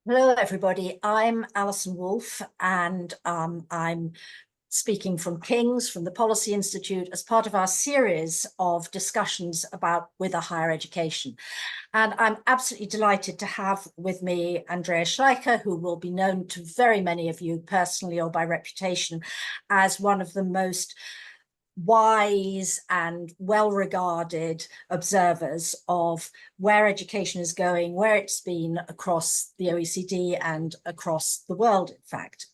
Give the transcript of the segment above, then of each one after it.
Hello, everybody. I'm Alison Wolf, and I'm speaking from King's, from the Policy Institute, as part of our series of discussions with higher education. And I'm absolutely delighted to have with me Andreas Schleicher, who will be known to very many of you personally or by reputation as one of the most wise and well-regarded observers of where education is going, where it's been across the OECD and across the world, in fact.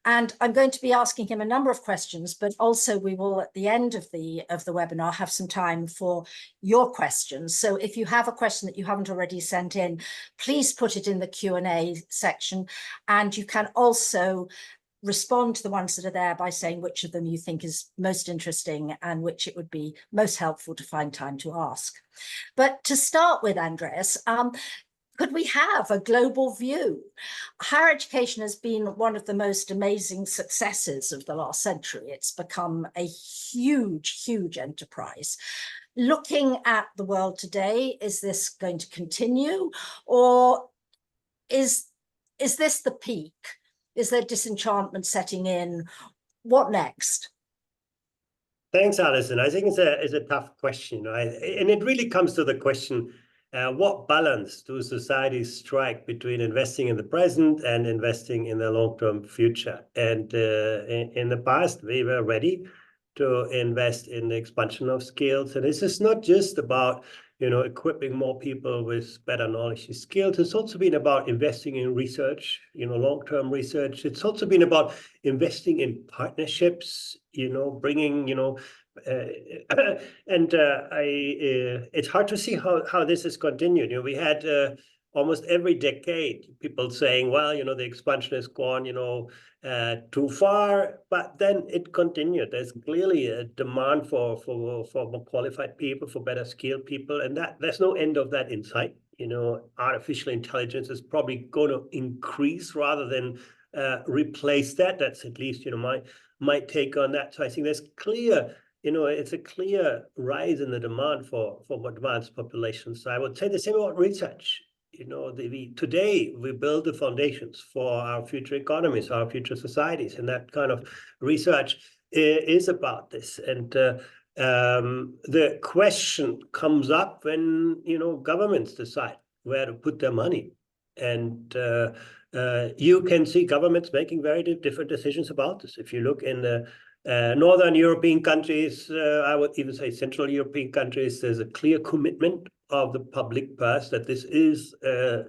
And I'm going to be asking him a number of questions, but also we will, at the end of the webinar, have some time for your questions. So if you have a question that you haven't already sent in, please put it in the Q&A section. And you can also respond to the ones that are there by saying which of them you think is most interesting and which it would be most helpful to find time to ask. But to start with, Andreas, could we have a global view? Higher education has been one of the most amazing successes of the last century. It's become a huge, huge enterprise. Looking at the world today, is this going to continue, or is this the peak? Is there disenchantment setting in? What next? Thanks, Alison. I think it's a tough question, right? And it really comes to the question, what balance do societies strike between investing in the present and investing in the long-term future? And in the past, we were ready to invest in the expansion of skills. And this is not just about equipping more people with better knowledge and skills. It's also been about investing in research, long-term research. It's also been about investing in partnerships, bringing, it's hard to see how this has continued. We had almost every decade people saying, well, the expansion has gone, too far, but then it continued. There's clearly a demand for more qualified people, for better skilled people, and that there's no end of that in sight. Artificial intelligence is probably going to increase rather than replace that. That's at least my take on that. So I think there's clear. It's a clear rise in the demand for more advanced populations. So I would say the same about research. Today we build the foundations for our future economies, our future societies, and that kind of research is about this. And the question comes up when governments decide where to put their money, and you can see governments making very different decisions about this. If you look in the Northern European countries, I would even say Central European countries, there's a clear commitment of the public purse that this is a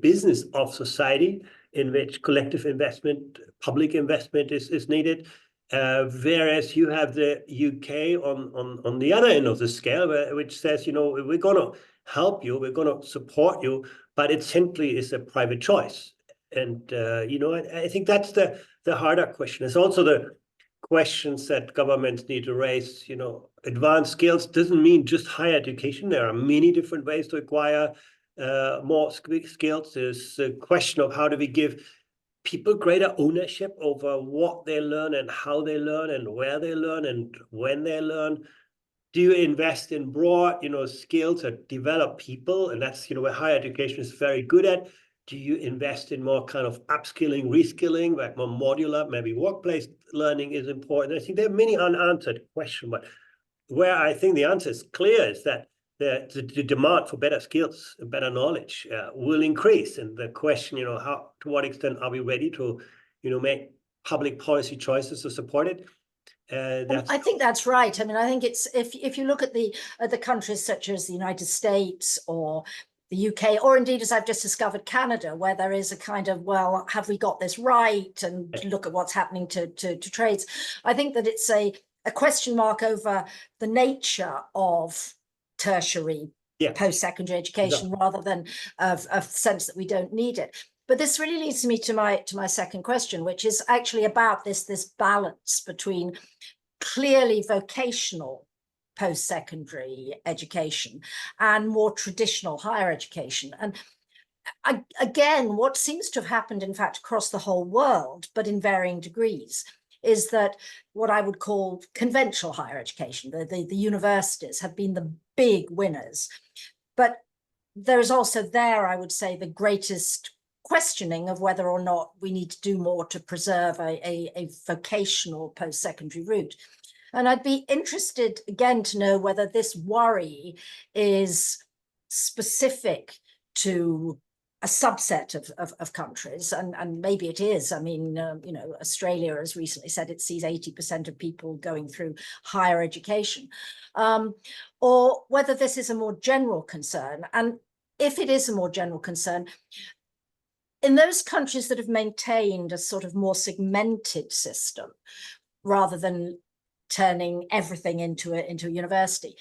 business of society in which collective investment, public investment is needed. Whereas you have the UK on the other end of the scale, which says, we're going to help you, we're going to support you, but it simply is a private choice. And, I think that's the harder question. It's also the questions that governments need to raise. Advanced skills doesn't mean just higher education. There are many different ways to acquire more skills. There's a question of how do we give people greater ownership over what they learn and how they learn and where they learn and when they learn. Do you invest in broad, skills that develop people? And that's, where higher education is very good at. Do you invest in more kind of upskilling, reskilling, like more modular, maybe workplace learning is important? I think there are many unanswered questions, but where I think the answer is clear is that the demand for better skills and better knowledge will increase. And the question, to what extent are we ready to, make public policy choices to support it? I think that's right. I mean, I think it's if you look at the countries such as the United States or the UK, or indeed, as I've just discovered, Canada, where there is a kind of, well, have we got this right? And look at what's happening to trades. I think that it's a question mark over the nature of tertiary post-secondary education rather than of sense that we don't need it. But this really leads me to my second question, which is actually about this balance between clearly vocational post-secondary education and more traditional higher education. And again, what seems to have happened, in fact, across the whole world, but in varying degrees, is that what I would call conventional higher education, the universities have been the big winners. But there is also there, I would say, the greatest questioning of whether or not we need to do more to preserve a vocational post-secondary route. And I'd be interested, again, to know whether this worry is specific to a subset of countries, and maybe it is. I mean, you know, Australia has recently said it sees 80% of people going through higher education, or whether this is a more general concern. And if it is a more general concern, in those countries that have maintained a sort of more segmented system, rather than turning everything into a university,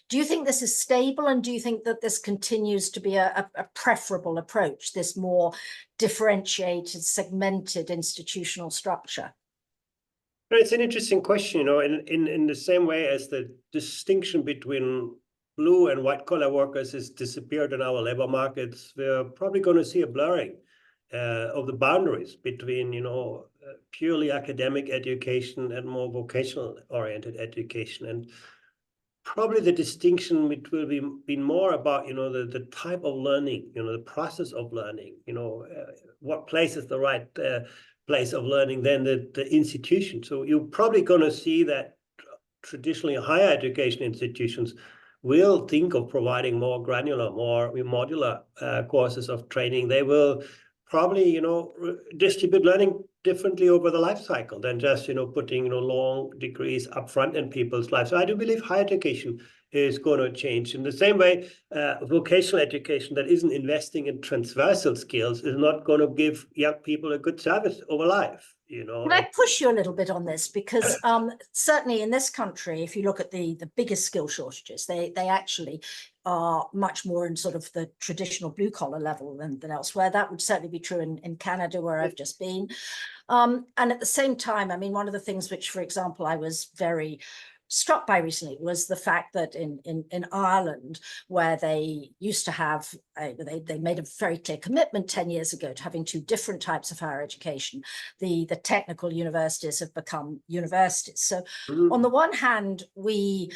do you think this is stable, and do you think that this continues to be a preferable approach, this more differentiated, segmented institutional structure? It's an interesting question, you know, in the same way as the distinction between blue and white collar workers has disappeared in our labor markets, we're probably going to see a blurring of the boundaries between, you know, purely academic education and more vocational oriented education. And probably the distinction will be more about, you know, the type of learning, you know, the process of learning, you know, what place is the right place of learning than the institution. So you're probably going to see that traditionally higher education institutions will think of providing more granular, more modular courses of training. They will probably, you know, distribute learning differently over the life cycle than just, you know, putting, you know, long degrees up front in people's lives. So I do believe higher education is going to change. In the same way, vocational education that isn't investing in transversal skills is not going to give young people a good service over life. You know, can I push you a little bit on this? Because certainly in this country, if you look at the biggest skill shortages, they actually are much more in sort of the traditional blue collar level than elsewhere. That would certainly be true in Canada, where I've just been. And at the same time, I mean, one of the things which, for example, I was very struck by recently was the fact that in Ireland, where they used to have, they made a very clear commitment 10 years ago to having two different types of higher education. The technical universities have become universities. So on the one hand, we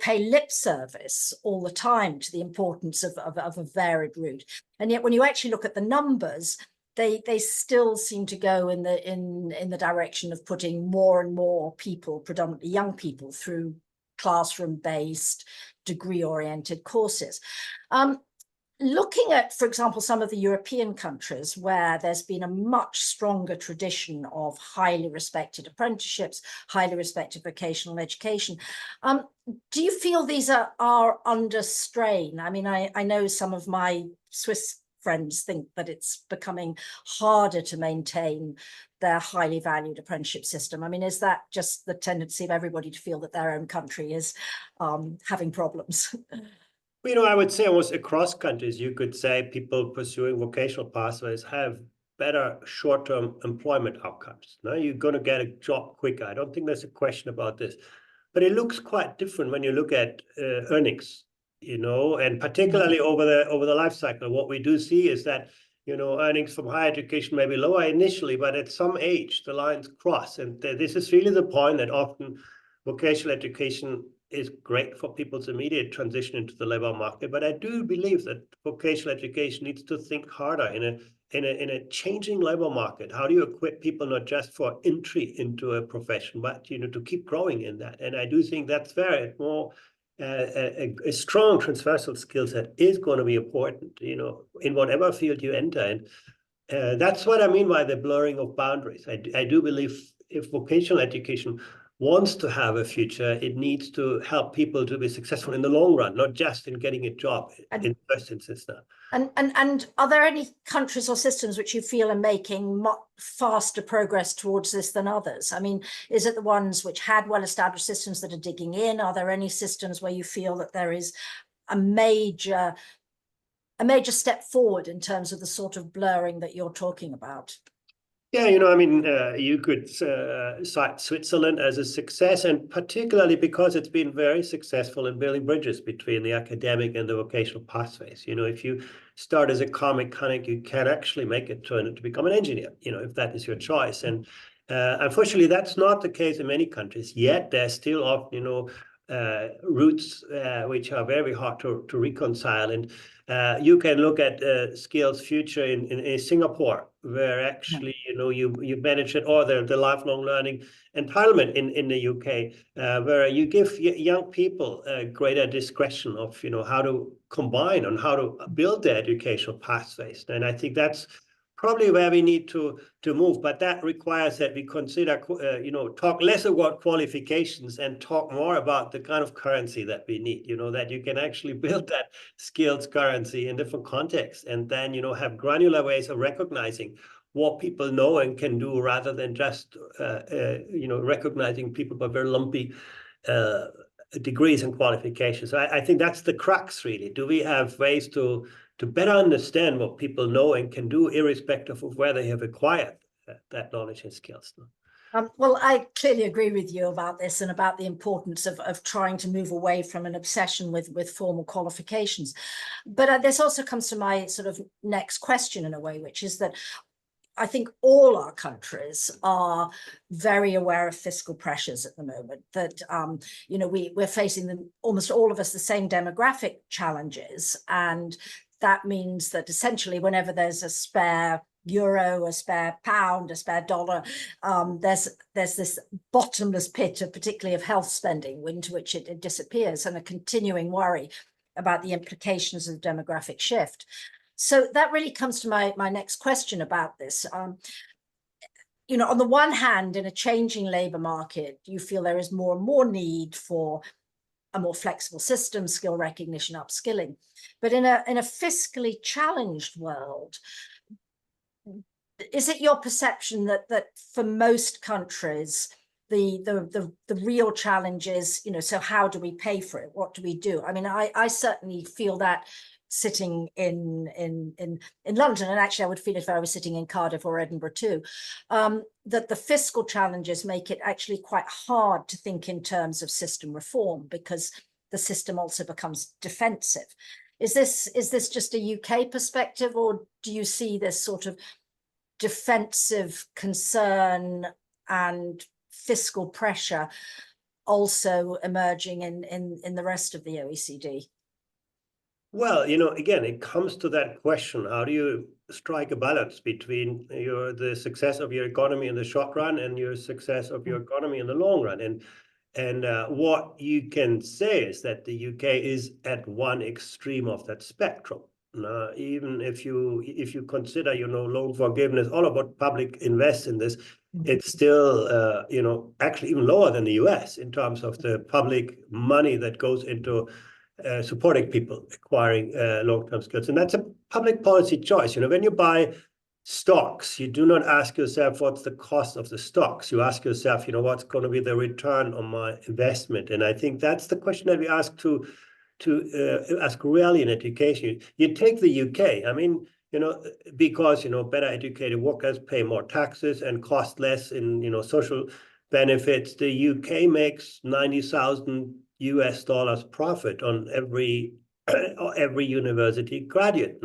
pay lip service all the time to the importance of a varied route. And yet when you actually look at the numbers, they still seem to go in the direction of putting more and more people, predominantly young people, through classroom-based, degree-oriented courses. Looking at, for example, some of the European countries where there's been a much stronger tradition of highly respected apprenticeships, highly respected vocational education, do you feel these are under strain? I mean, I know some of my Swiss friends think that it's becoming harder to maintain their highly valued apprenticeship system. I mean, is that just the tendency of everybody to feel that their own country is having problems? You know, I would say almost across countries, you could say people pursuing vocational pathways have better short-term employment outcomes. Now you're going to get a job quicker. I don't think there's a question about this. But it looks quite different when you look at earnings, you know, and particularly over the life cycle. What we do see is that, you know, earnings from higher education may be lower initially, but at some age the lines cross. And this is really the point that often vocational education is great for people's immediate transition into the labor market. But I do believe that vocational education needs to think harder in a changing labor market. How do you equip people not just for entry into a profession, but, you know, to keep growing in that? And I do think that's very more a strong transversal skill set is going to be important, you know, in whatever field you enter. And that's what I mean by the blurring of boundaries. I do believe if vocational education wants to have a future, it needs to help people to be successful in the long run, not just in getting a job in the first instance now. And are there any countries or systems which you feel are making much faster progress towards this than others? I mean, is it the ones which had well-established systems that are digging in? Are there any systems where you feel that there is a major step forward in terms of the sort of blurring that you're talking about? Yeah, you know, I mean, you could cite Switzerland as a success, and particularly because it's been very successful in building bridges between the academic and the vocational pathways. You know, if you start as a car mechanic, you can actually make it turn to become an engineer, you know, if that is your choice. And unfortunately, that's not the case in many countries. Yet there's still often, you know, roots, which are very hard to reconcile. And you can look at skills future in Singapore, where actually, you manage it, or the lifelong learning entitlement in the UK, where you give young people greater discretion of, how to combine and how to build their educational pathways. And I think that's probably where we need to move, but that requires that we consider, talk less about qualifications and talk more about the kind of currency that we need, that you can actually build that skills currency in different contexts, and then, have granular ways of recognizing what people know and can do, rather than just, recognizing people by very lumpy degrees and qualifications. So I think that's the crux, really. Do we have ways to better understand what people know and can do, irrespective of where they have acquired that knowledge and skills? Well, I clearly agree with you about this, and about the importance of trying to move away from an obsession with formal qualifications. But this also comes to my sort of next question, in a way, which is that I think all our countries are very aware of fiscal pressures at the moment, that, we're facing them, almost all of us, the same demographic challenges. And that means that essentially whenever there's a spare euro, a spare pound, a spare dollar, there's this bottomless pit of, particularly of health spending, into which it disappears, and a continuing worry about the implications of the demographic shift. So that really comes to my next question about this. On the one hand, in a changing labour market, you feel there is more and more need for a more flexible system, skill recognition, upskilling. But in a fiscally challenged world, is it your perception that for most countries, the real challenge is, so how do we pay for it? What do we do? I mean, I certainly feel that, sitting in London, and actually I would feel it if I was sitting in Cardiff or Edinburgh too, that the fiscal challenges make it actually quite hard to think in terms of system reform, because the system also becomes defensive. Is this just a UK perspective, or do you see this sort of defensive concern and fiscal pressure also emerging in the rest of the OECD? Well, again, it comes to that question: how do you strike a balance between the success of your economy in the short run and your success of your economy in the long run? And what you can say is that the UK is at one extreme of that spectrum. Even if you consider, loan forgiveness, all about public invest in this, it's still, actually even lower than the US in terms of the public money that goes into supporting people acquiring long-term skills. And that's a public policy choice. When you buy stocks, you do not ask yourself what's the cost of the stocks. You ask yourself, what's going to be the return on my investment? And I think that's the question that we ask to ask really in education. You take the UK, I mean, because better educated workers pay more taxes and cost less in social benefits. The UK makes $90,000 US profit on every university graduate.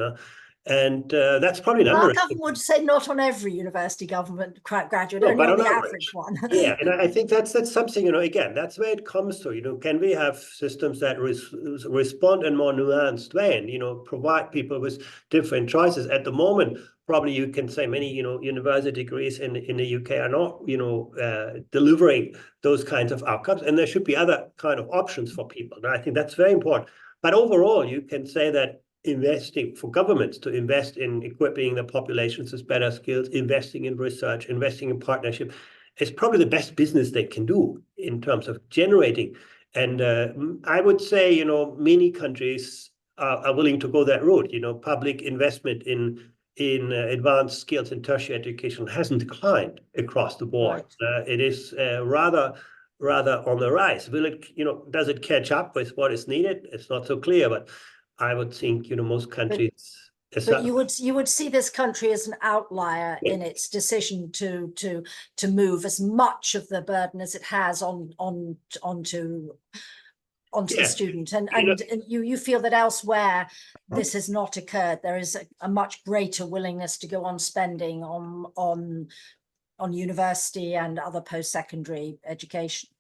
And that's probably an Our government would say not on every university graduate, only on the average one. Yeah, and I think that's something, again, that's where it comes to, can we have systems that respond in more nuanced way and, provide people with different choices? At the moment, probably you can say many, university degrees in the UK are not, delivering those kinds of outcomes, and there should be other kind of options for people. And I think that's very important. But overall, you can say that investing for governments to invest in equipping the populations with better skills, investing in research, investing in partnership is probably the best business they can do in terms of generating. And I would say, many countries are willing to go that route. Public investment in advanced skills in tertiary education hasn't declined across the board. Right. It is rather on the rise. Will it, does it catch up with what is needed? It's not so clear, but I would think, most countries. But you would see this country as an outlier in its decision to move as much of the burden as it has onto the student, and you feel that elsewhere this has not occurred. There is a much greater willingness to go on spending on university and other post-secondary education.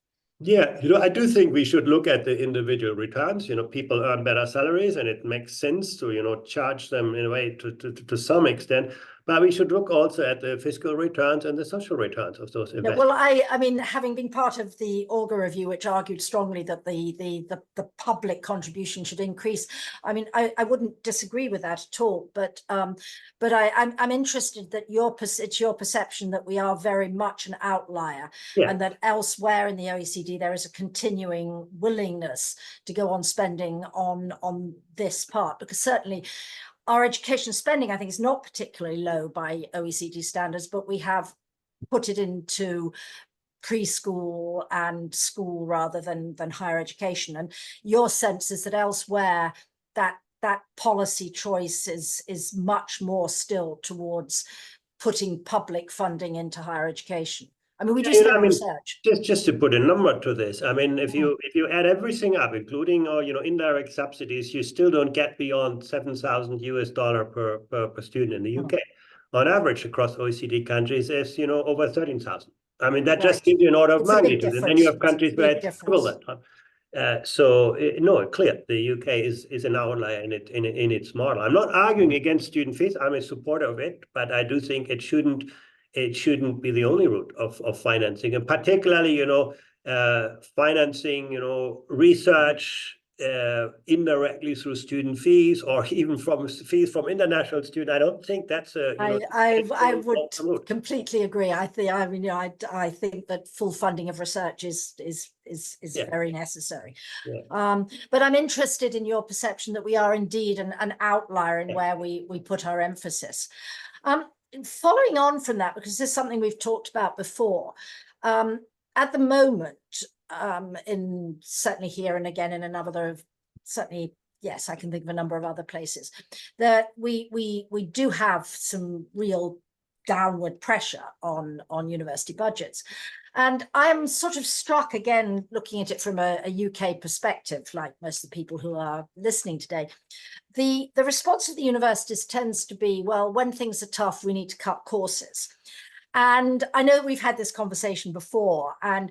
Yeah, I do think we should look at the individual returns. People earn better salaries, and it makes sense to, charge them in a way to some extent. But we should look also at the fiscal returns and the social returns of those Yeah, investments. well, I mean, having been part of the Augar review, which argued strongly that the public contribution should increase, I mean, I wouldn't disagree with that at all. But I'm interested that it's your perception that we are very much an outlier, Yeah. and that elsewhere in the OECD there is a continuing willingness to go on spending on this part, because certainly our education spending, I think, is not particularly low by OECD standards, but we have put it into preschool and school rather than higher education. And your sense is that elsewhere that policy choice is much more still towards putting public funding into higher education. I mean, we do see research. Just to put a number to this, I mean, if you add everything up, including indirect subsidies, you still don't get beyond $7,000 per student in the UK. On average, across OECD countries, is over 13,000. I mean, that just gives you an order of magnitude, and then you have countries where it's double that time. No, clear the UK is an outlier in its model. I'm not arguing against student fees. I'm a supporter of it, but I do think it shouldn't be the only route of financing, and particularly financing research indirectly through student fees, or even from fees from international students. I don't think that's a. I would completely agree. I think that full funding of research is very necessary. Yeah. But I'm interested in your perception that we are indeed an outlier in where we put our emphasis. Following on from that, because this is something we've talked about before, at the moment, certainly here and again in another, certainly, yes, I can think of a number of other places, that we do have some real downward pressure on university budgets. And I'm sort of struck, again, looking at it from a UK perspective, like most of the people who are listening today, the response of the universities tends to be, well, when things are tough, we need to cut courses. And I know we've had this conversation before, and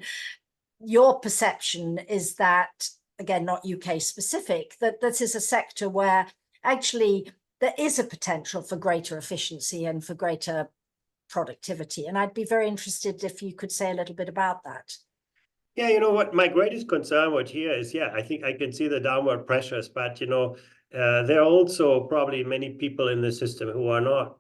your perception is that, again, not UK specific, that this is a sector where actually there is a potential for greater efficiency and for greater productivity. And I'd be very interested if you could say a little bit about that. Yeah, you know what, my greatest concern with here is, I think I can see the downward pressures, but there are also probably many people in the system who are not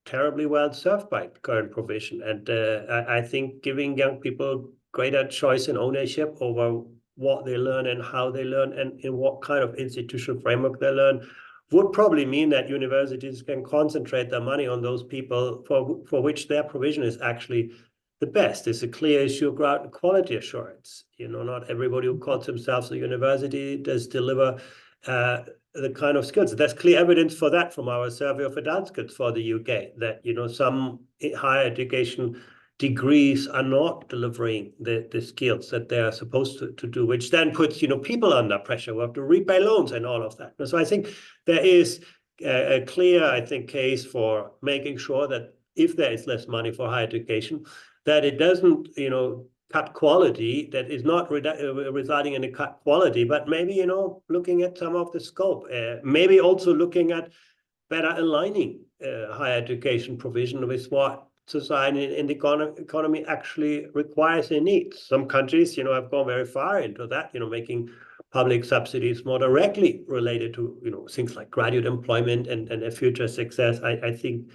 terribly well served by current provision. And I think giving young people greater choice and ownership over what they learn and how they learn and in what kind of institutional framework they learn would probably mean that universities can concentrate their money on those people for which their provision is actually the best. It's a clear issue of quality assurance. Not everybody who calls themselves a university does deliver the kind of skills. There's clear evidence for that from our survey of adult skills for the UK, that some higher education degrees are not delivering the skills that they are supposed to do, which then puts people under pressure. We have to repay loans and all of that. So I think there is a clear, I think, case for making sure that if there is less money for higher education, that it doesn't cut quality, that is not resulting in a cut quality, but maybe looking at some of the scope, maybe also looking at better aligning higher education provision with what society and the economy actually requires and needs. Some countries, have gone very far into that, making public subsidies more directly related to, things like graduate employment and their future success. I think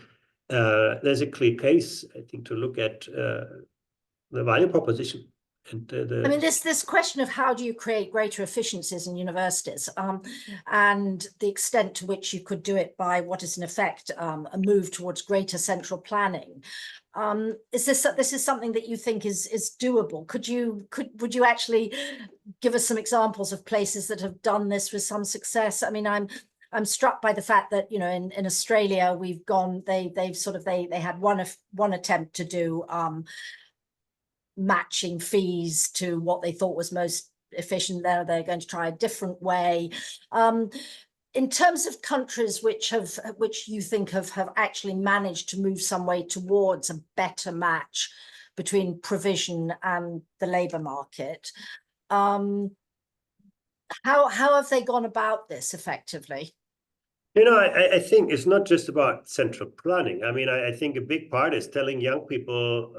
there's a clear case, I think, to look at the value proposition. And I mean, this question of how do you create greater efficiencies in universities, and the extent to which you could do it by what is in effect a move towards greater central planning. This is something that you think is doable? Would you actually give us some examples of places that have done this with some success? I mean, I'm struck by the fact that in Australia they had one attempt to do matching fees to what they thought was most efficient. They're going to try a different way. In terms of countries which you think have actually managed to move some way towards a better match between provision and the labour market. How have they gone about this effectively? You know, I think it's not just about central planning. I mean, I think a big part is telling young people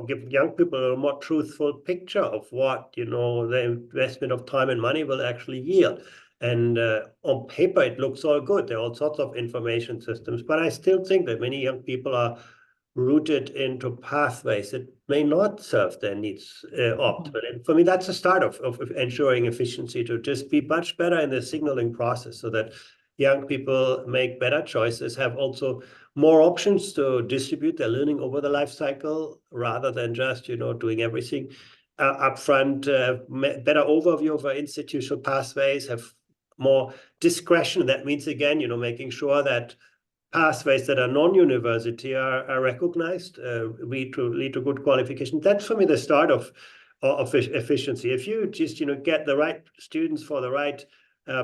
give young people a more truthful picture of what, you know, the investment of time and money will actually yield. And on paper, it looks all good. There are all sorts of information systems, but I still think that many young people are rooted into pathways that may not serve their needs optimally. And for me, that's the start of ensuring efficiency, to just be much better in the signaling process so that young people make better choices, have also more options to distribute their learning over the life cycle rather than just, you know, doing everything upfront, better overview of our institutional pathways, have more discretion. That means, again, you know, making sure that pathways that are non-university are recognized, lead to good qualification. That's for me the start of efficiency. If you just, you know, get the right students for the right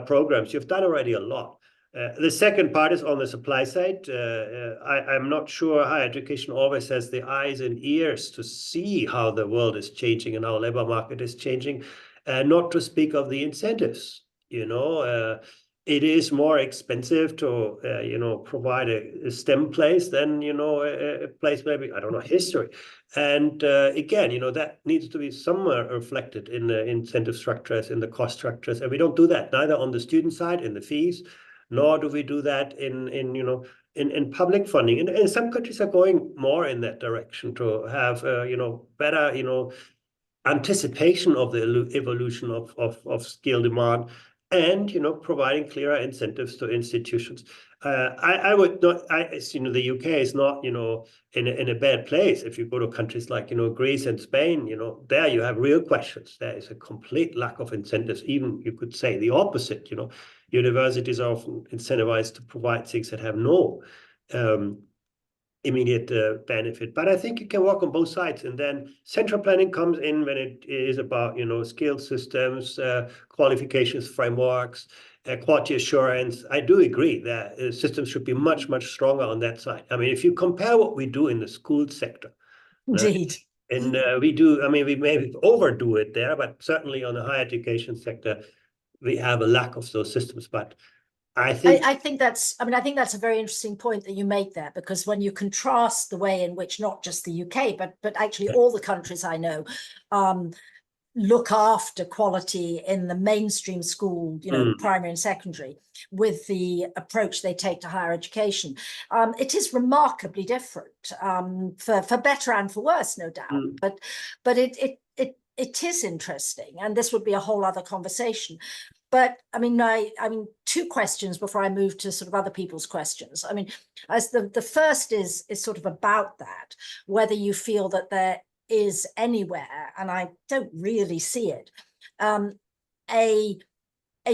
programs, you've done already a lot. The second part is on the supply side. I'm not sure higher education always has the eyes and ears to see how the world is changing and how the labor market is changing, not to speak of the incentives. You know, it is more expensive to, you know, provide a STEM place than, you know, a place maybe, I don't know, history. And again, you know, that needs to be somewhere reflected in the incentive structures, in the cost structures. And we don't do that, neither on the student side in the fees, nor do we do that in you know, in public funding. And some countries are going more in that direction to have, you know, better, you know, anticipation of the evolution of skill demand, and, you know, providing clearer incentives to institutions. I would not, you know, the UK is not, you know, in a bad place. If you go to countries like, you know, Greece and Spain, you know, there you have real questions. There is a complete lack of incentives. Even you could say the opposite. You know, universities are often incentivized to provide things that have no immediate benefit. But I think you can work on both sides. And then central planning comes in when it is about, you know, skill systems, qualifications, frameworks, quality assurance. I do agree that systems should be much, much stronger on that side. I mean, if you compare what we do in the school sector, Indeed. and we do, I mean, we maybe overdo it there, but certainly on the higher education sector, we have a lack of those systems. But I think that's, I mean, I think that's a very interesting point that you make there, because when you contrast the way in which not just the UK, but actually all the countries I know look after quality in the mainstream school, you know, primary and secondary, with the approach they take to higher education, it is remarkably different, for better and for worse, no doubt. But it is interesting, and this would be a whole other conversation. But I mean, two questions before I move to sort of other people's questions. I mean, as the first is sort of about that, whether you feel that there is anywhere, and I don't really see it, a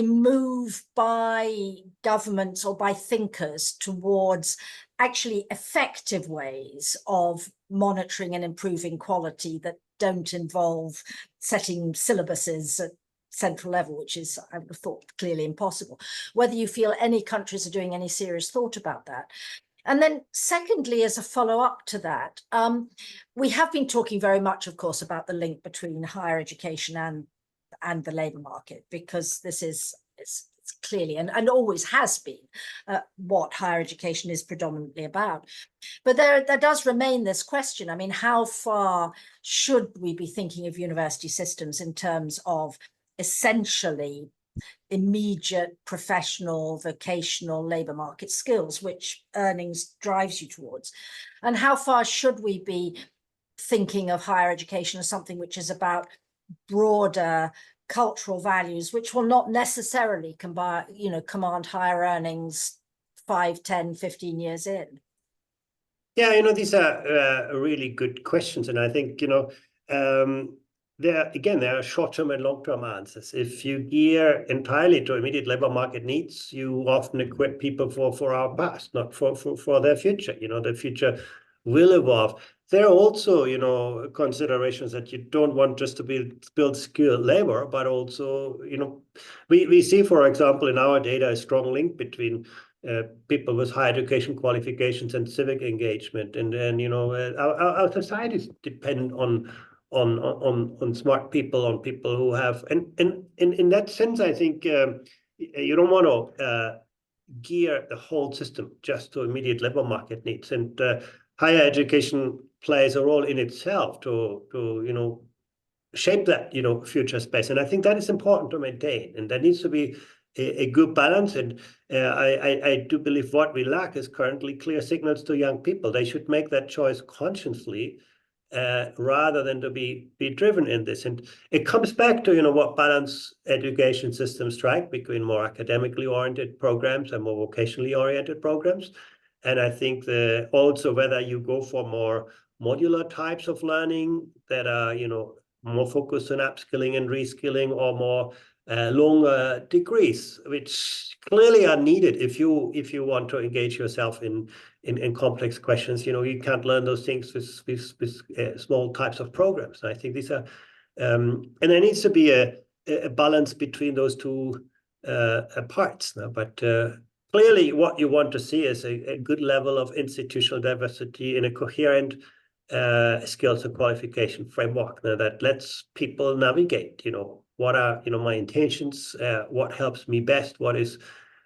move by governments or by thinkers towards actually effective ways of monitoring and improving quality that don't involve setting syllabuses at central level, which is, I would have thought, clearly impossible. Whether you feel any countries are doing any serious thought about that. And then secondly, as a follow-up to that, we have been talking very much, of course, about the link between higher education and the labour market, because this is it's clearly and always has been what higher education is predominantly about. But there does remain this question. I mean, how far should we be thinking of university systems in terms of essentially immediate professional, vocational labour market skills, which earnings drives you towards? And how far should we be thinking of higher education as something which is about broader cultural values, which will not necessarily command higher earnings 5, 10, 15 years in? Yeah, you know, these are really good questions. And I think, you know, there are short-term and long-term answers. If you gear entirely to immediate labor market needs, you often equip people for our past, not for their future. You know, the future will evolve. There are also, you know, considerations that you don't want just to build skilled labor, but also, you know, we see, for example, in our data, a strong link between people with higher education qualifications and civic engagement. And then, you know, our societies depend on smart people, on people who have, and in that sense, I think you don't want to gear the whole system just to immediate labor market needs. And higher education plays a role in itself to you know, shape that, you know, future space. And I think that is important to maintain, and there needs to be a good balance. And I do believe what we lack is currently clear signals to young people. They should make that choice consciously, rather than to be driven in this. And it comes back to, you know, what balance education systems strike between more academically oriented programs and more vocationally oriented programs. And I think also whether you go for more modular types of learning that are, you know, more focused on upskilling and reskilling, or more longer degrees, which clearly are needed if you want to engage yourself in complex questions. You know, you can't learn those things with small types of programs. And I think these are, and there needs to be a balance between those two parts. But clearly, what you want to see is a good level of institutional diversity in a coherent skills and qualification framework that lets people navigate, you know, what are, you know, my intentions, what helps me best, what is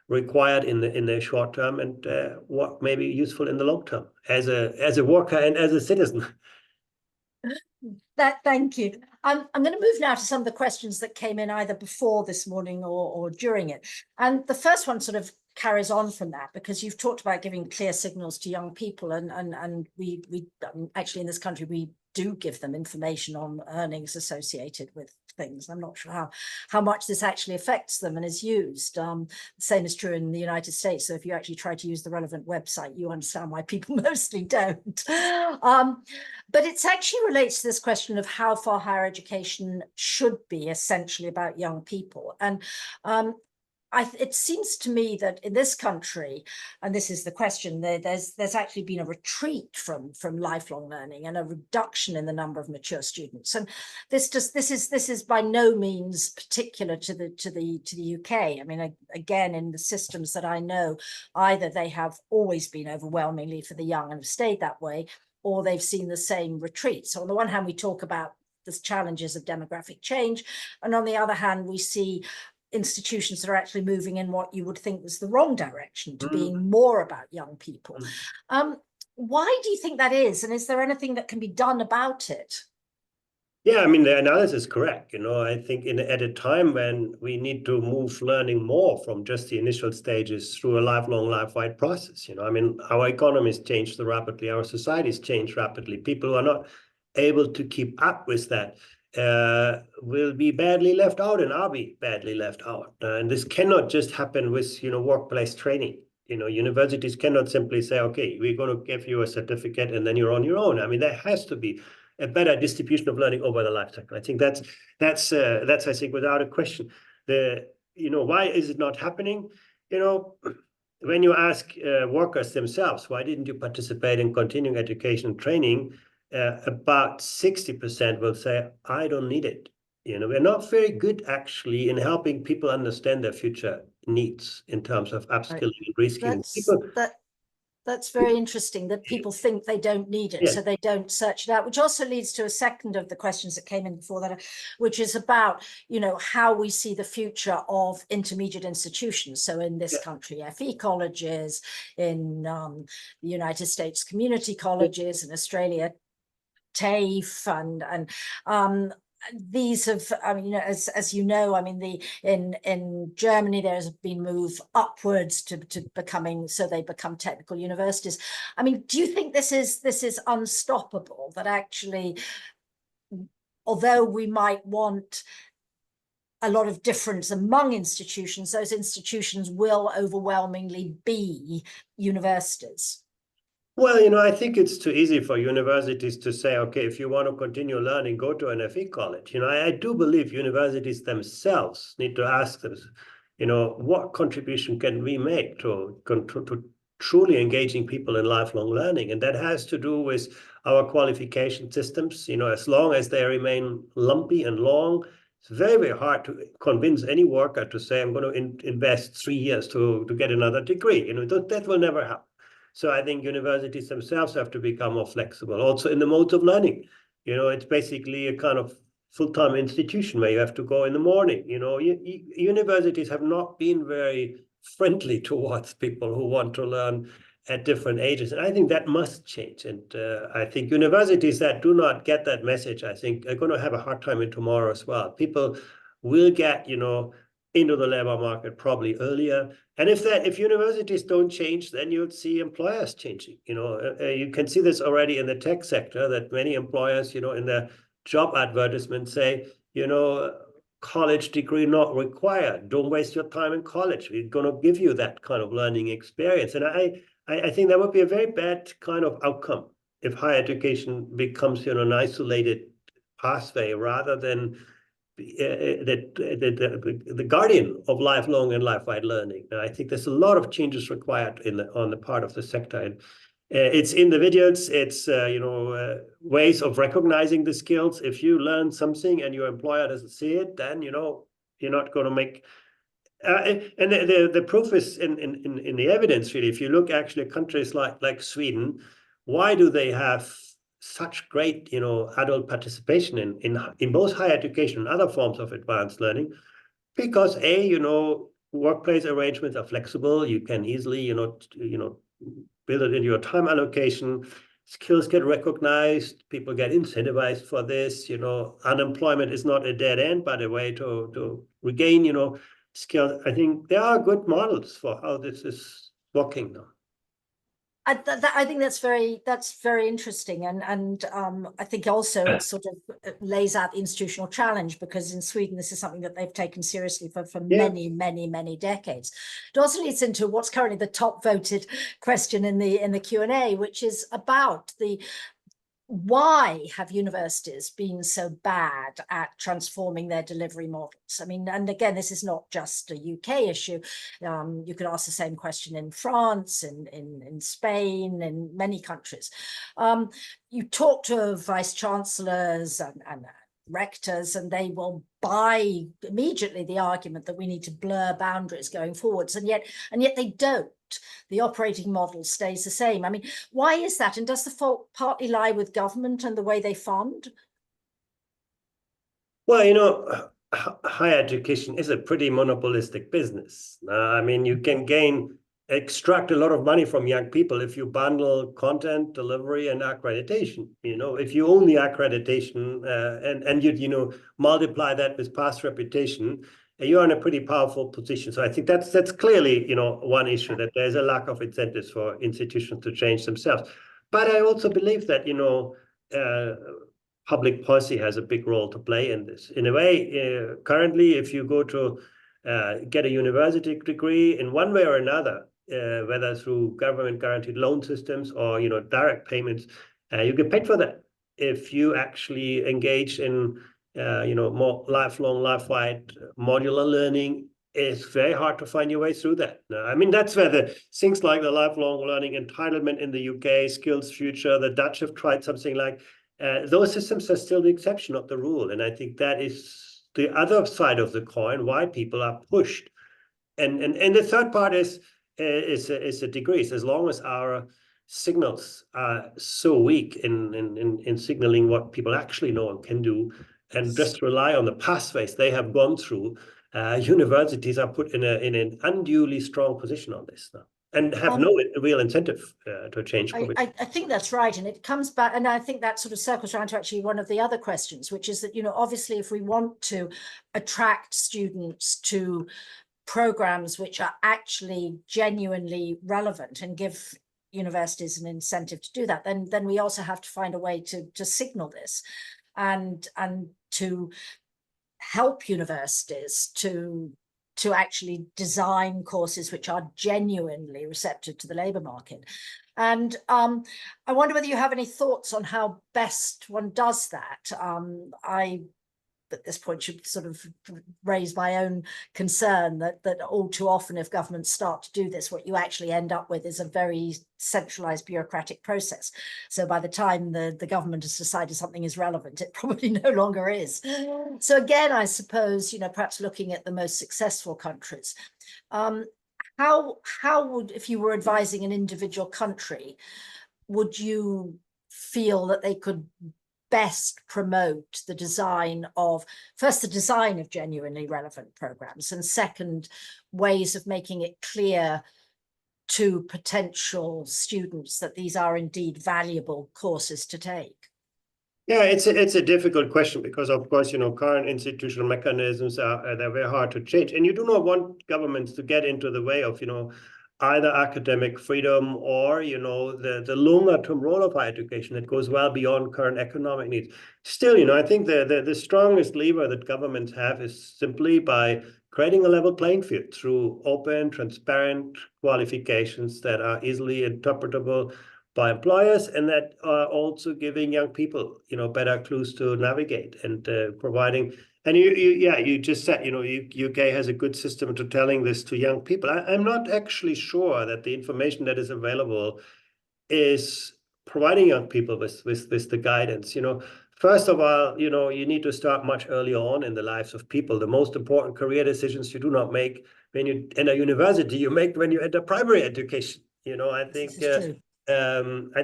required in the short term, and what may be useful in the long term as a worker and as a citizen. Thank you. I'm going to move now to some of the questions that came in either before this morning or during it. And the first one sort of carries on from that, because you've talked about giving clear signals to young people, and we actually in this country we do give them information on earnings associated with things. I'm not sure how much this actually affects them and is used. The same is true in the United States. So if you actually try to use the relevant website, you understand why people mostly don't. But it actually relates to this question of how far higher education should be essentially about young people. And it seems to me that in this country, and this is the question, there's actually been a retreat from lifelong learning and a reduction in the number of mature students. And this is by no means particular to the UK. I mean, again, in the systems that I know, either they have always been overwhelmingly for the young and have stayed that way, or they've seen the same retreat. So on the one hand, we talk about the challenges of demographic change, and on the other hand, we see institutions that are actually moving in what you would think was the wrong direction, to being more about young people. Why do you think that is? And is there anything that can be done about it? Yeah, I mean, the analysis is correct. You know, I think at a time when we need to move learning more from just the initial stages through a lifelong, life-wide process. You know, I mean, our economies change so rapidly, our societies change rapidly. People who are not able to keep up with that will be badly left out, and are be badly left out. And this cannot just happen with, you know, workplace training. You know, universities cannot simply say, okay, we're going to give you a certificate and then you're on your own. I mean, there has to be a better distribution of learning over the life cycle. I think that's I think without a question. You know, why is it not happening? You know, when you ask workers themselves, why didn't you participate in continuing education and training? About 60% will say, I don't need it. You know, we're not very good actually in helping people understand their future needs in terms of upskilling and reskilling. That's very interesting that people think they don't need it, so they don't search it out, which also leads to a second of the questions that came in before that, which is about, you know, how we see the future of intermediate institutions. So in this country, FE colleges, in the United States, community colleges, in Australia, TAFE, and these have, I mean, as you know, I mean, in Germany there has been move upwards to becoming, so they become technical universities. I mean, do you think this is unstoppable? That actually, although we might want a lot of difference among institutions, those institutions will overwhelmingly be universities? Well, you know, I think it's too easy for universities to say, okay, if you want to continue learning, go to an FE college. You know, I do believe universities themselves need to ask them, you know, what contribution can we make to truly engaging people in lifelong learning? And that has to do with our qualification systems. You know, as long as they remain lumpy and long, It's very, very hard to convince any worker to say, I'm going to invest 3 years to get another degree. That will never happen. So I think universities themselves have to become more flexible. Also in the modes of learning, it's basically a kind of full-time institution where you have to go in the morning. Universities have not been very friendly towards people who want to learn at different ages. And I think that must change. And I think universities that do not get that message, I think, are going to have a hard time in tomorrow as well. People will get, into the labor market probably earlier. And if universities don't change, then you'll see employers changing. You can see this already in the tech sector, that many employers, in their job advertisements say, college degree not required. Don't waste your time in college. We're going to give you that kind of learning experience. And I think that would be a very bad kind of outcome if higher education becomes, an isolated pathway rather than the guardian of lifelong and life-wide learning. And I think there's a lot of changes required on the part of the sector. And it's individuals, it's ways of recognizing the skills. If you learn something and your employer doesn't see it, then you're not going to make. And the proof is in the evidence, really. If you look actually at countries like Sweden, why do they have such great adult participation in both higher education and other forms of advanced learning? Because workplace arrangements are flexible. You can easily build it into your time allocation. Skills get recognized. People get incentivized for this. Unemployment is not a dead end, but a way to regain skills. I think there are good models for how this is working now. I think that's very interesting, and I think also it sort of lays out the institutional challenge, because in Sweden this is something that they've taken seriously for many decades. It also leads into what's currently the top voted question in the Q&A, which is about why have universities been so bad at transforming their delivery models? I mean, and again, this is not just a UK issue. You could ask the same question in France, in Spain, in many countries. You talk to vice chancellors and rectors, and they will buy immediately the argument that we need to blur boundaries going forwards, and yet they don't. The operating model stays the same. I mean, why is that? And does the fault partly lie with government and the way they fund? Well, higher education is a pretty monopolistic business. I mean, you can extract a lot of money from young people if you bundle content, delivery, and accreditation. If you own the accreditation and you multiply that with past reputation, you're in a pretty powerful position. So I think that's clearly one issue, that there's a lack of incentives for institutions to change themselves. But I also believe that public policy has a big role to play in this. In a way, currently, if you go to get a university degree in one way or another, whether through government guaranteed loan systems or direct payments, you get paid for that. If you actually engage in more lifelong, life-wide modular learning, it's very hard to find your way through that. I mean, that's where the things like the lifelong learning entitlement in the UK, Skills Future, the Dutch have tried something like. Those systems are still the exception, not the rule. And I think that is the other side of the coin, why people are pushed. And the third part is the degrees. As long as our signals are so weak in signaling what people actually know and can do, and just rely on the pathways they have gone through, universities are put in an unduly strong position on this now, and have no real incentive to change. I think that's right. And it comes back, and I think that sort of circles around to actually one of the other questions, which is that, obviously, if we want to attract students to programs which are actually genuinely relevant and give universities an incentive to do that, then we also have to find a way to signal this and to help universities to actually design courses which are genuinely receptive to the labour market. And I wonder whether you have any thoughts on how best one does that. I at this point should sort of raise my own concern that all too often, if governments start to do this, what you actually end up with is a very centralized bureaucratic process. So by the time the government has decided something is relevant, it probably no longer is. So again, I suppose, perhaps looking at the most successful countries, how would, if you were advising an individual country, would you feel that they could best promote the design of, first, the design of genuinely relevant programs, and second, ways of making it clear to potential students that these are indeed valuable courses to take? Yeah, it's a difficult question because, of course, current institutional mechanisms they're very hard to change, and you do not want governments to get into the way of either academic freedom or the longer term role of higher education that goes well beyond current economic needs. Still, I think the strongest lever that governments have is simply by creating a level playing field through open, transparent qualifications that are easily interpretable by employers, and that are also giving young people better clues to navigate, and providing. And you just said, UK has a good system to telling this to young people. I'm not actually sure that the information that is available is providing young people with the guidance. First of all, you need to start much earlier on in the lives of people. The most important career decisions you do not make when you enter university, you make when you enter primary education. I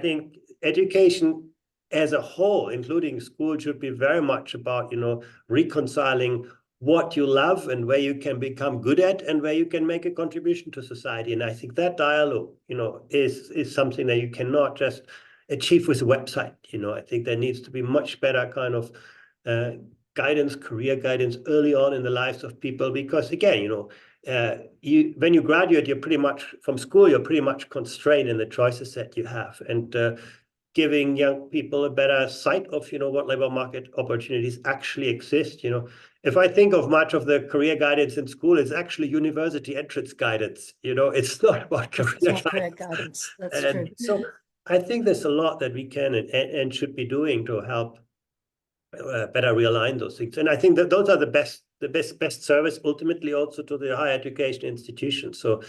think education as a whole, including school, should be very much about, reconciling what you love and where you can become good at and where you can make a contribution to society. And I think that dialogue, is something that you cannot just achieve with a website. I think there needs to be much better kind of guidance, career guidance early on in the lives of people, because again, when you graduate, you're pretty much from school, you're pretty much constrained in the choices that you have, and giving young people a better sight of what labor market opportunities actually exist. If I think of much of the career guidance in school, it's actually university entrance guidance. It's not about career guidance. That's true. So I think there's a lot that we can and should be doing to help better realign those things. And I think that those are the best service ultimately also to the higher education institutions. So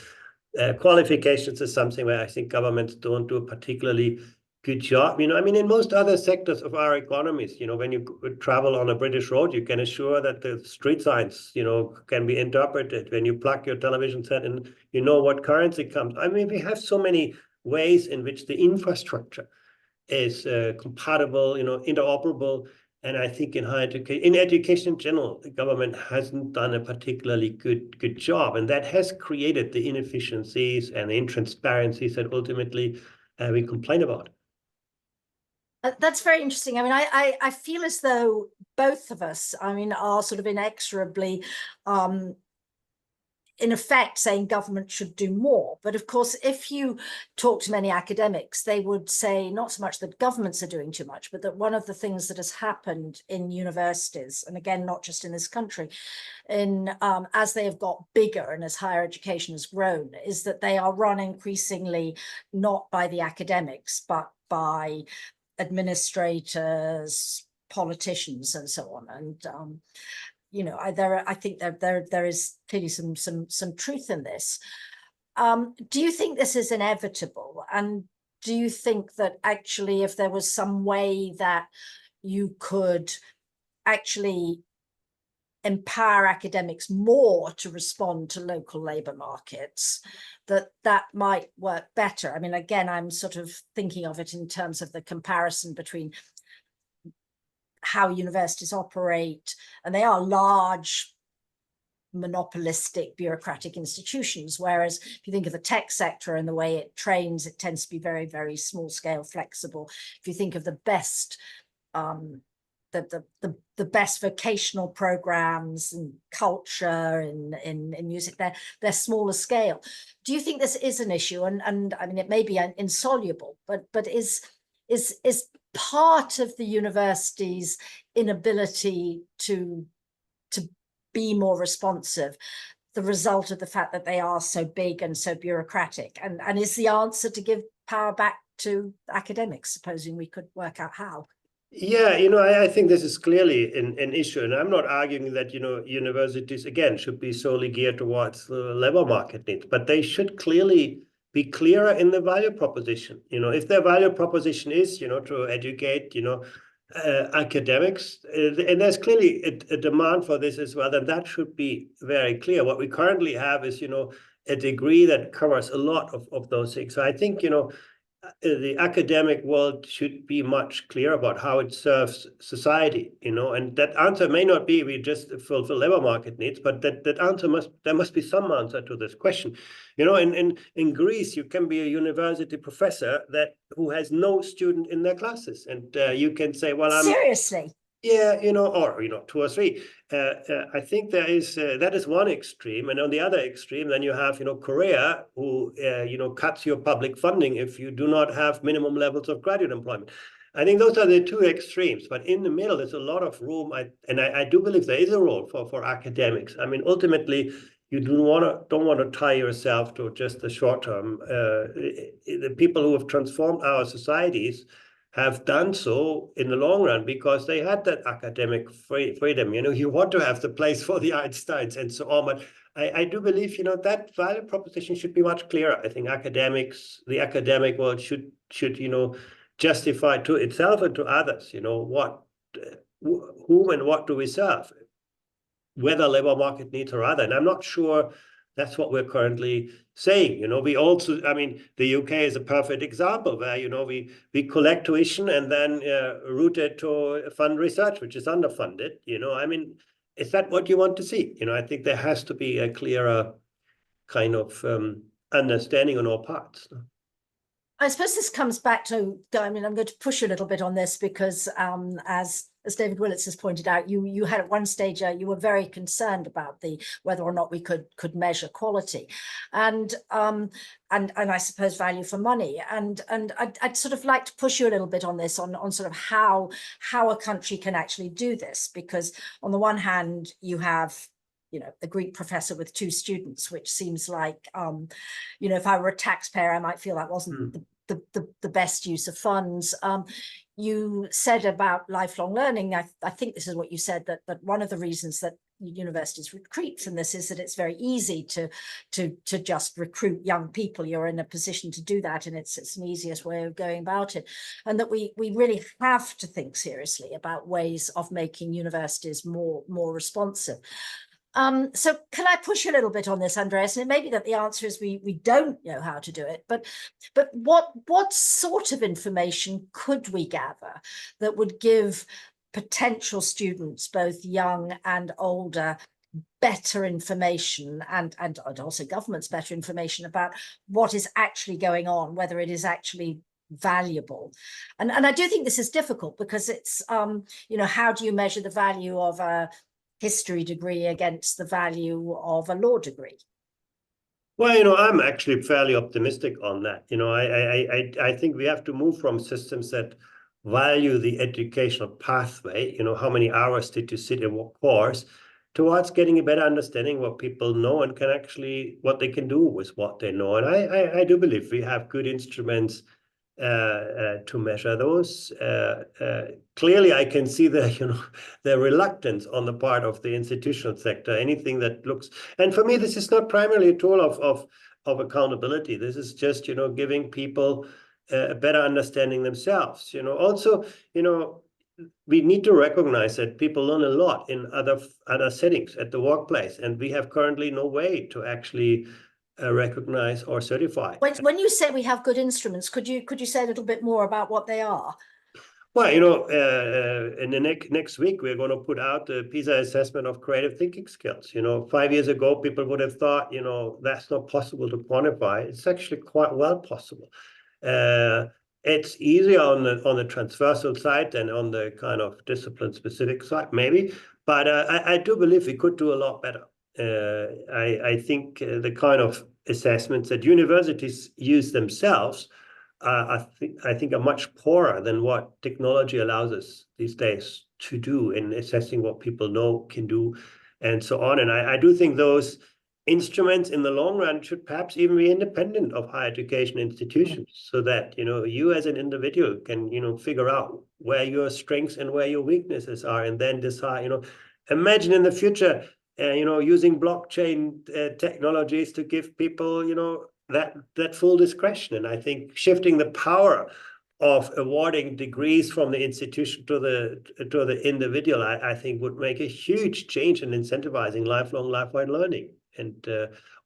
qualifications is something where I think governments don't do a particularly good job. In most other sectors of our economies, when you travel on a British road, you can assure that the street signs, can be interpreted. When you plug your television set in, what currency comes. We have so many ways in which the infrastructure is compatible, interoperable. And I think in education in general, the government hasn't done a particularly good job, and that has created the inefficiencies and the intransparencies that ultimately we complain about. That's very interesting. I feel as though both of us, are sort of inexorably, in effect, saying government should do more. But of course, if you talk to many academics, they would say not so much that governments are doing too much, but that one of the things that has happened in universities, and again, not just in this country, as they have got bigger and as higher education has grown, is that they are run increasingly not by the academics, but by administrators, politicians, and so on. And I think there is clearly some truth in this. Do you think this is inevitable? And do you think that actually, if there was some way that you could actually empower academics more to respond to local labour markets, that might work better? Again, I'm sort of thinking of it in terms of the comparison between how universities operate, and they are large, monopolistic, bureaucratic institutions, whereas if you think of the tech sector and the way it trains, it tends to be very, very small scale, flexible. If you think of the best the best vocational programs and culture in music, they're smaller scale. Do you think this is an issue? And it may be insoluble, but is part of the university's inability to be more responsive the result of the fact that they are so big and so bureaucratic? And is the answer to give power back to academics, supposing we could work out how? Yeah, I think this is clearly an issue, and I'm not arguing that, universities, again, should be solely geared towards the labor market needs, but they should clearly be clearer in the value proposition. If their value proposition is, to educate, academics, and there's clearly a demand for this as well, then that should be very clear. What we currently have is, a degree that covers a lot of those things. So I think, the academic world should be much clearer about how it serves society, and that answer may not be we just fulfill labor market needs, but that answer there must be some answer to this question. In Greece, you can be a university professor who has no student in their classes, and you can say, well, Seriously? yeah, or two or three. I think that is one extreme, and on the other extreme, then you have Korea, who cuts your public funding if you do not have minimum levels of graduate employment. I think those are the two extremes, but in the middle, there's a lot of room. I do believe there is a role for academics. I mean, ultimately, you don't want to tie yourself to just the short term. The people who have transformed our societies have done so in the long run because they had that academic freedom. You want to have the place for the Einsteins and so on. But I do believe, that value proposition should be much clearer. I think the academic world should justify to itself and to others, whom and what do we serve, whether labor market needs or other. And I'm not sure that's what we're currently saying. We also, I mean, the UK is a perfect example where, we collect tuition and then route it to fund research, which is underfunded. I mean, is that what you want to see? I think there has to be a clearer kind of understanding on all parts. I suppose this comes back to, I mean, I'm going to push you a little bit on this because as David Willits has pointed out, you had at one stage, you were very concerned about whether or not we could measure quality and I suppose value for money. And I'd sort of like to push you a little bit on this, on sort of how a country can actually do this, because on the one hand, you have a Greek professor with 2 students, which seems like, if I were a taxpayer, I might feel that wasn't the best use of funds. You said about lifelong learning, I think this is what you said, that one of the reasons that universities retreat from this is that it's very easy to just recruit young people. You're in a position to do that, and it's an easiest way of going about it. And that we really have to think seriously about ways of making universities more responsive. So can I push you a little bit on this, Andreas? And it may be that the answer is we don't know how to do it, but what sort of information could we gather that would give potential students, both young and older, better information, and also governments better information about what is actually going on, whether it is actually valuable? And I do think this is difficult because it's how do you measure the value of a history degree against the value of a law degree? Well, I'm actually fairly optimistic on that. I think we have to move from systems that value the educational pathway, how many hours did you sit in what course, towards getting a better understanding what people know and what they can do with what they know. And I do believe we have good instruments to measure those. Clearly, I can see the reluctance on the part of the institutional sector. Anything that looks, and for me, this is not primarily a tool of accountability. This is just giving people a better understanding themselves. Also, we need to recognize that people learn a lot in other settings at the workplace, and we have currently no way to actually recognize or certify. When you say we have good instruments, could you say a little bit more about what they are? Well, in the next week, we're going to put out the PISA assessment of creative thinking skills. 5 years ago, people would have thought, that's not possible to quantify. It's actually quite well possible. It's easier on the transversal side than on the kind of discipline-specific side, maybe. But I do believe we could do a lot better. I think the kind of assessments that universities use themselves, I think are much poorer than what technology allows us these days to do in assessing what people know, can do, and so on. And I do think those instruments in the long run should perhaps even be independent of higher education institutions, so that, you know, you as an individual can, you know, figure out where your strengths and where your weaknesses are, and then decide, you know, imagine in the future, you know, using blockchain technologies to give people, you know, that full discretion. And I think shifting the power of awarding degrees from the institution to the individual, I think would make a huge change in incentivizing lifelong learning, and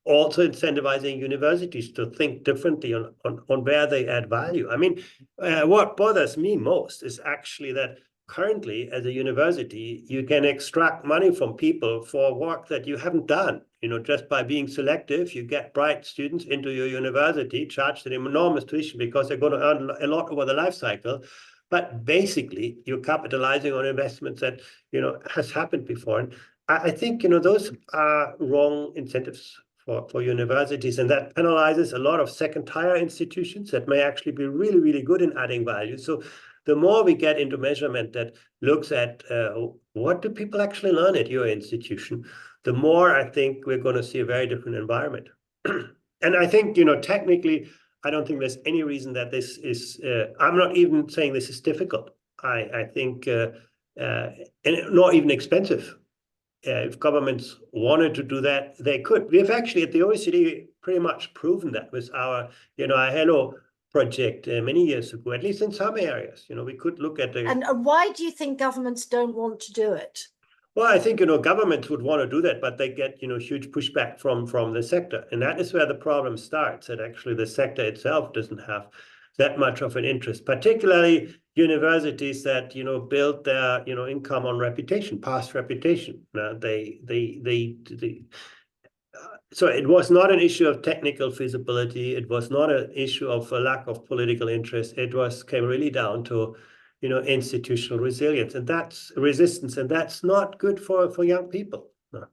also incentivizing universities to think differently on where they add value. I mean, what bothers me most is actually that currently, as a university, you can extract money from people for work that you haven't done. You know, just by being selective, you get bright students into your university, charge them enormous tuition because they're going to earn a lot over the life cycle. But basically, you're capitalizing on investments that, you know, has happened before. And I think, you know, those are wrong incentives for universities, and that penalizes a lot of second-tier institutions that may actually be really, really good in adding value. So the more we get into measurement that looks at what do people actually learn at your institution, the more I think we're going to see a very different environment. And I think, you know, technically, I don't think there's any reason that this is, I'm not even saying this is difficult. I think, and not even expensive. If governments wanted to do that, they could. We've actually at the OECD pretty much proven that with our, you know, our Hello project many years ago, at least in some areas. You know, we could look at the. And why do you think governments don't want to do it? Well, I think, you know, governments would want to do that, but they get, you know, huge pushback from the sector. And that is where the problem starts, that actually the sector itself doesn't have that much of an interest, particularly universities that, you know, build their, you know, income on reputation, past reputation. So it was not an issue of technical feasibility. It was not an issue of a lack of political interest. It came really down to, you know, institutional resilience, and that's resistance, and that's not good for young people, no.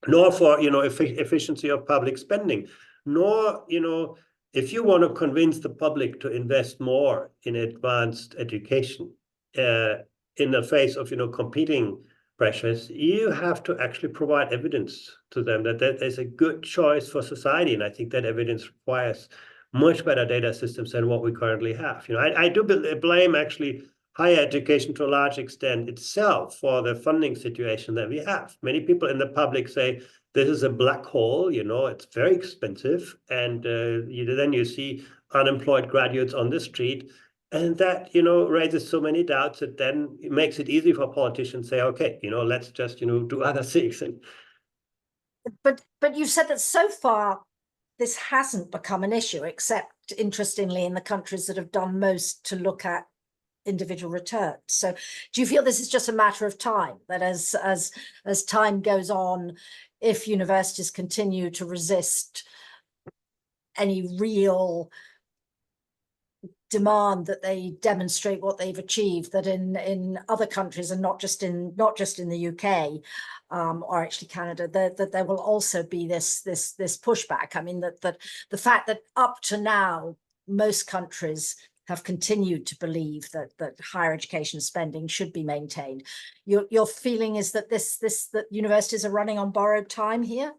Nor for, you know, efficiency of public spending, nor, you know, if you want to convince the public to invest more in advanced education in the face of, you know, competing pressures, you have to actually provide evidence to them that that is a good choice for society. And I think that evidence requires much better data systems than what we currently have. You know, I do blame actually higher education to a large extent itself for the funding situation that we have. Many people in the public say this is a black hole, you know, it's very expensive. And then you see unemployed graduates on the street. And that, you know, raises so many doubts that then it makes it easy for politicians to say, okay, you know, let's just, you know, do other things. But you said that so far this hasn't become an issue, except interestingly in the countries that have done most to look at individual returns. So do you feel this is just a matter of time, that as time goes on, if universities continue to resist any real demand that they demonstrate what they've achieved, that in other countries, and not just in the UK or actually Canada, that there will also be this pushback? I mean, that the fact that up to now most countries have continued to believe that higher education spending should be maintained. Your feeling is that that universities are running on borrowed time here?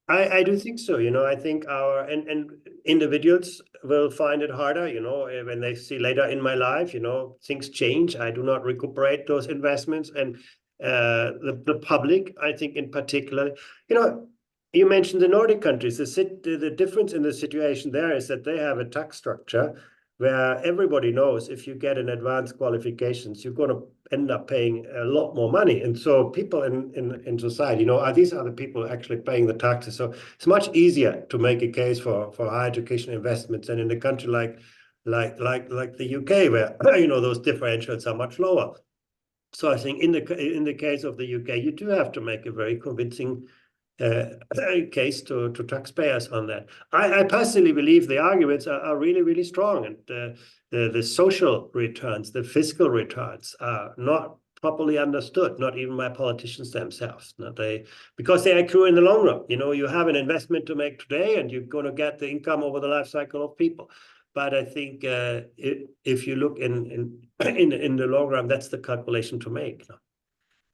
I do think so. You know, I think and individuals will find it harder, you know, when they see later in my life, you know, things change. I do not recuperate those investments. And the public, I think in particular, you know, you mentioned the Nordic countries. The difference in the situation there is that they have a tax structure where everybody knows if you get an advanced qualifications, you're going to end up paying a lot more money. And so people in society, you know, these are the people actually paying the taxes. So it's much easier to make a case for higher education investments than in a country like the UK, where, you know, those differentials are much lower. So I think in the case of the UK, you do have to make a very convincing case to taxpayers on that. I personally believe the arguments are really, really strong, and the social returns, the fiscal returns are not properly understood, not even by politicians themselves. Because they accrue in the long run. You know, you have an investment to make today, and you're going to get the income over the life cycle of people. But I think if you look in the long run, that's the calculation to make.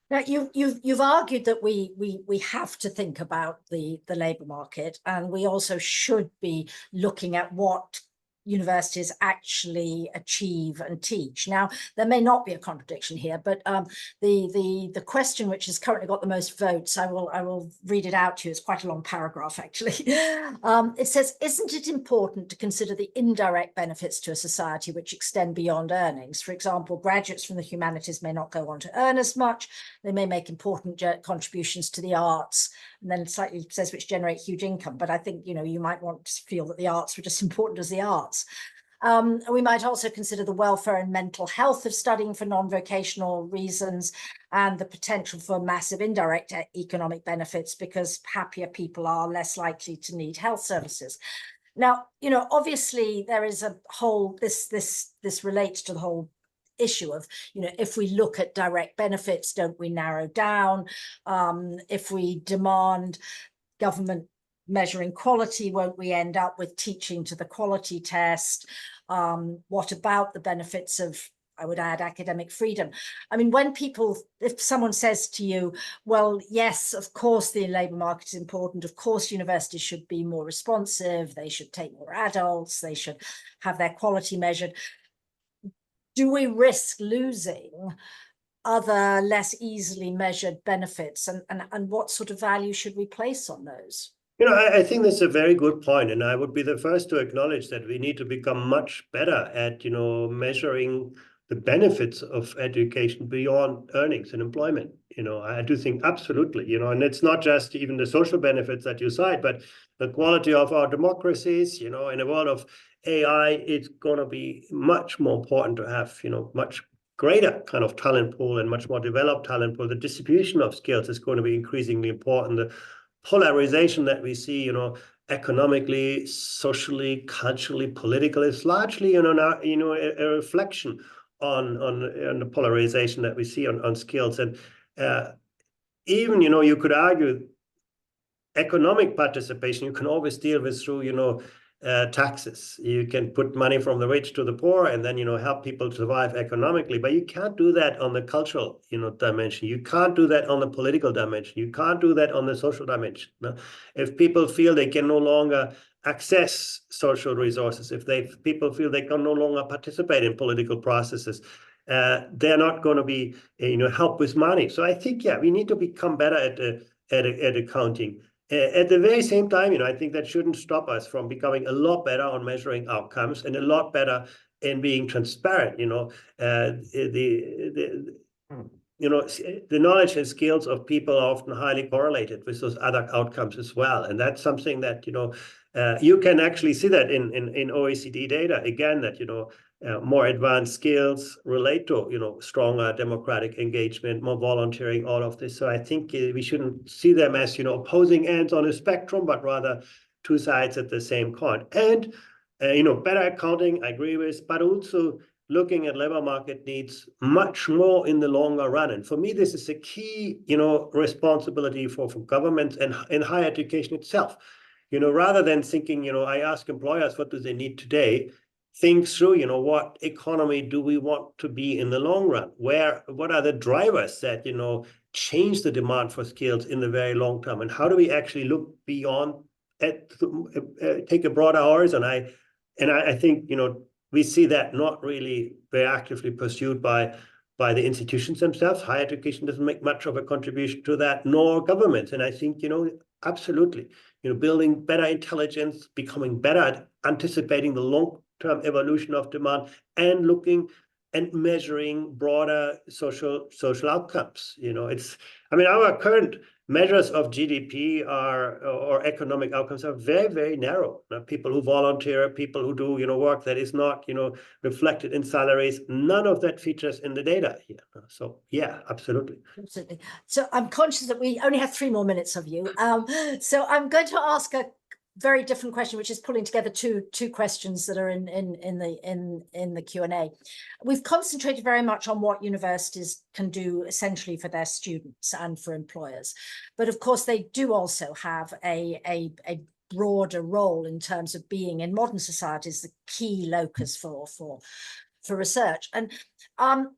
Now, you've argued that we have to think about the labour market, and we also should be looking at what universities actually achieve and teach. Now, there may not be a contradiction here, but the question which has currently got the most votes, I will read it out to you. It's quite a long paragraph, actually. It says, isn't it important to consider the indirect benefits to a society which extend beyond earnings? For example, graduates from the humanities may not go on to earn as much. They may make important contributions to the arts, and then slightly says which generate huge income. But I think, you might want to feel that the arts were just as important as the arts. We might also consider the welfare and mental health of studying for non-vocational reasons, and the potential for massive indirect economic benefits, because happier people are less likely to need health services. Now, obviously there is a whole, this relates to the whole issue of, if we look at direct benefits, don't we narrow down? If we demand government measuring quality, won't we end up with teaching to the quality test? What about the benefits of, I would add, academic freedom? I mean, if someone says to you, well, yes, of course the labour market is important, of course universities should be more responsive, they should take more adults, they should have their quality measured, do we risk losing other less easily measured benefits, and what sort of value should we place on those? I think that's a very good point, and I would be the first to acknowledge that we need to become much better at, measuring the benefits of education beyond earnings and employment. I do think absolutely, and it's not just even the social benefits that you cite, but the quality of our democracies. In a world of AI, it's going to be much more important to have, much greater kind of talent pool and much more developed talent pool. The distribution of skills is going to be increasingly important. The polarization that we see, economically, socially, culturally, politically, is largely, now, a reflection on the polarization that we see on skills. And even, you could argue economic participation, you can always deal with through, taxes. You can put money from the rich to the poor and then, help people survive economically. But you can't do that on the cultural, dimension. You can't do that on the political dimension. You can't do that on the social dimension. No? If people feel they can no longer access social resources, if people feel they can no longer participate in political processes, they're not going to be, help with money. So I think, yeah, we need to become better at accounting. At the very same time, I think that shouldn't stop us from becoming a lot better on measuring outcomes and a lot better in being transparent. The knowledge and skills of people are often highly correlated with those other outcomes as well, and that's something that you can actually see that in OECD data again, that more advanced skills relate to stronger democratic engagement, more volunteering, all of this. So I think we shouldn't see them as opposing ends on a spectrum, but rather two sides at the same coin. And better accounting, I agree with, but also looking at labor market needs much more in the longer run. And for me, this is a key responsibility for governments and in higher education itself. Rather than thinking, I ask employers what do they need today, think through, what economy do we want to be in the long run? What are the drivers that, change the demand for skills in the very long term? And how do we actually look beyond, take a broader horizon? I think, we see that not really very actively pursued by the institutions themselves. Higher education doesn't make much of a contribution to that, nor governments. And I think, absolutely, building better intelligence, becoming better at anticipating the long-term evolution of demand, and looking and measuring broader social outcomes. Our current measures of GDP or economic outcomes are very, very narrow. People who volunteer, people who do work that is not reflected in salaries, none of that features in the data here. So yeah, absolutely. Absolutely. So I'm conscious that we only have 3 more minutes of you. So I'm going to ask a very different question, which is pulling together two questions that are in the Q&A. We've concentrated very much on what universities can do essentially for their students and for employers, but of course they do also have a broader role in terms of being in modern societies the key locus for for research. And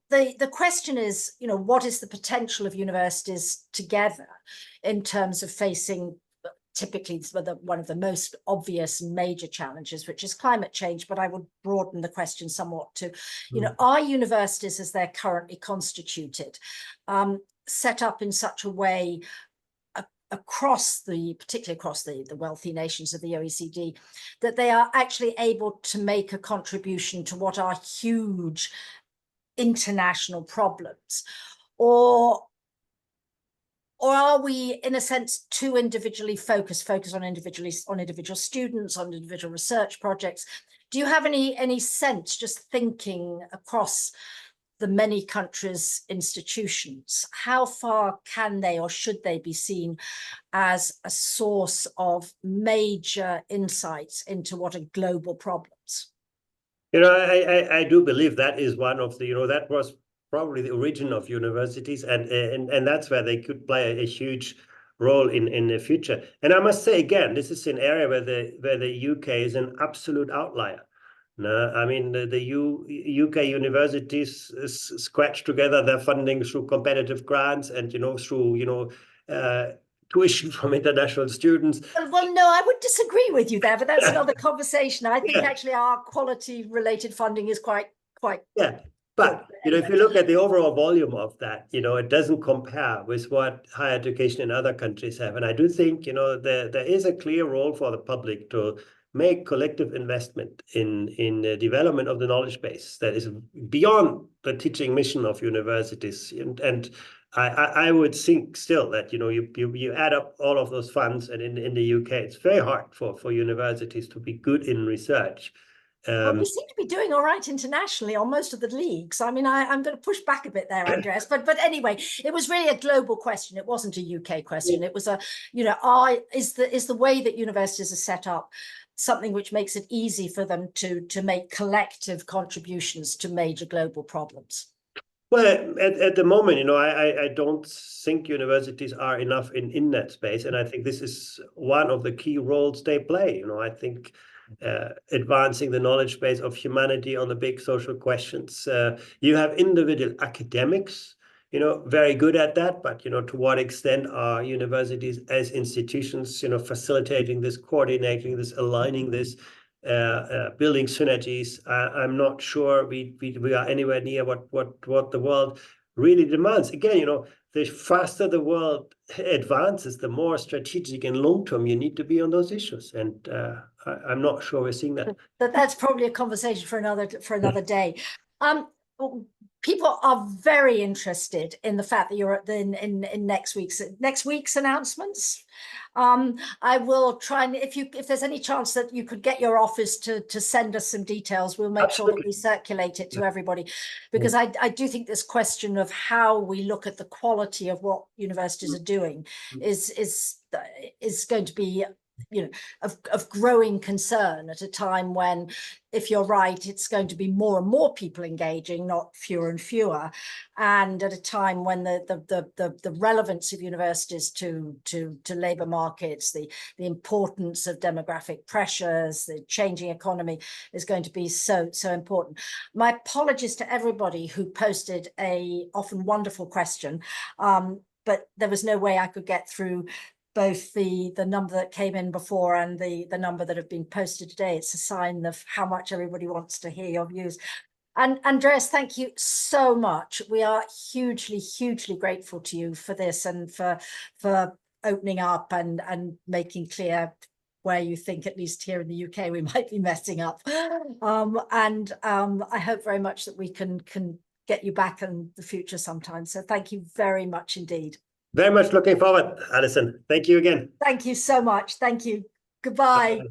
the question is, you know, what is the potential of universities together in terms of facing typically one of the most obvious and major challenges, which is climate change, but I would broaden the question somewhat to, you know, are universities as they're currently constituted set up in such a way particularly across the wealthy nations of the OECD, that they are actually able to make a contribution to what are huge international problems? Or are we, in a sense, too individually focused on individual students, on individual research projects? Do you have any sense, just thinking across the many countries' institutions, how far can they or should they be seen as a source of major insights into what are global problems? You know, I do believe that is one of the, you know, that was probably the origin of universities, and that's where they could play a huge role in the future. And I must say again, this is an area where the UK is an absolute outlier. No, I mean the UK universities scratch together their funding through competitive grants and, you know, through, you know, tuition from international students. Well, no, I would disagree with you there, but that's another conversation. I think actually our quality-related funding is quite. Yeah, but you know, if you look at the overall volume of that, you know, it doesn't compare with what higher education in other countries have. And I do think, you know, there is a clear role for the public to make collective investment in the development of the knowledge base that is beyond the teaching mission of universities. And I would think still that, you know, you add up all of those funds, and in the UK, it's very hard for universities to be good in research. Well, we seem to be doing all right internationally on most of the leagues. I mean, I'm going to push back a bit there, Andreas. But anyway, it was really a global question. It wasn't a UK question. It was a, you know, is the way that universities are set up something which makes it easy for them to make collective contributions to major global problems? Well, at the moment, you know, I don't think universities are enough in that space. And I think this is one of the key roles they play. You know, I think advancing the knowledge base of humanity on the big social questions. You have individual academics, you know, very good at that. But, you know, to what extent are universities as institutions, you know, facilitating this, coordinating this, aligning this, building synergies? I'm not sure we are anywhere near what the world really demands. Again, you know, the faster the world advances, the more strategic and long-term you need to be on those issues. And I'm not sure we're seeing that. That's probably a conversation for another day. People are very interested in the fact that you're in next week's announcements. I will try, and if there's any chance that you could get your office to send us some details, we'll make sure that we circulate it to everybody, because I do think this question of how we look at the quality of what universities are doing is going to be, you know, of growing concern at a time when, if you're right, it's going to be more and more people engaging, not fewer and fewer, and at a time when the relevance of universities to labor markets, the importance of demographic pressures, the changing economy is going to be so important. My apologies to everybody who posted a often wonderful question, but there was no way I could get through both the number that came in before and the number that have been posted today. It's a sign of how much everybody wants to hear your views. And Andreas, thank you so much. We are hugely grateful to you for this, and for opening up and making clear where you think, at least here in the UK, we might be messing up. I hope very much that we can get you back in the future sometime. So thank you very much indeed. Very much looking forward, Alison. Thank you again. Thank you so much. Thank you. Goodbye.